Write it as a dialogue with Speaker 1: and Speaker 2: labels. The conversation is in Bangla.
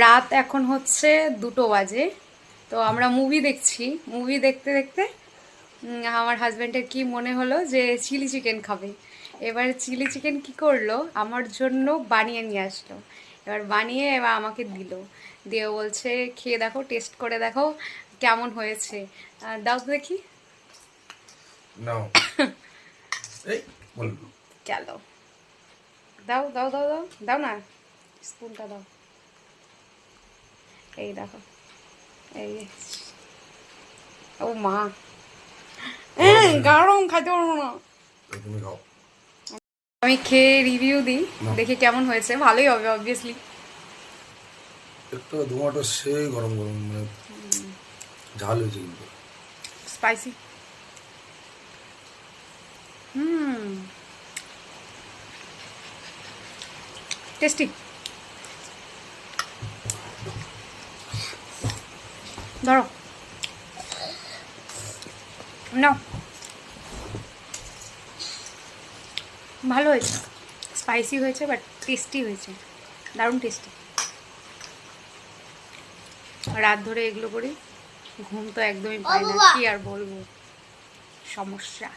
Speaker 1: রাত এখন হচ্ছে 2টো বাজে। তো আমরা মুভি দেখছি। মুভি দেখতে দেখতে আমার হাজব্যান্ডের কি মনে হলো যে চিলি চিকেন খাবে। এবার চিলি চিকেন কি করলো, আমার জন্য বানিয়ে নিয়ে আসলো। এবার বানিয়ে এবার আমাকে দিল। দিয়ে বলছে খেয়ে দেখো, টেস্ট করে দেখো কেমন হয়েছে। দাও তো দেখি।
Speaker 2: নাও এই বল
Speaker 1: গেল। দাও দাও দাও দাও দাও না, স্পুনটা দাও। এই দেখো, এই যে। ও মা, গরম খাইতে পারবো না।
Speaker 2: তুমি খাও।
Speaker 1: আমি খেয়ে রিভিউ দিই,
Speaker 2: নাও।
Speaker 1: দেখি কেমন হয়েছে। ভালোই হবে অবভিয়াসলি।
Speaker 2: একটু টমেটো সেই গরম গরম মানে ঝাল হয়েছে কিন্তু।
Speaker 1: স্পাইসি। টেস্টি। ধরো, নাও। ভালো হয়েছে, স্পাইসি হয়েছে বাট টেস্টি হয়েছে, দারুণ টেস্টি। রাত ধরে এগুলো করি, ঘুম তো একদমই পাই না, কি আর বলবো, সমস্যা।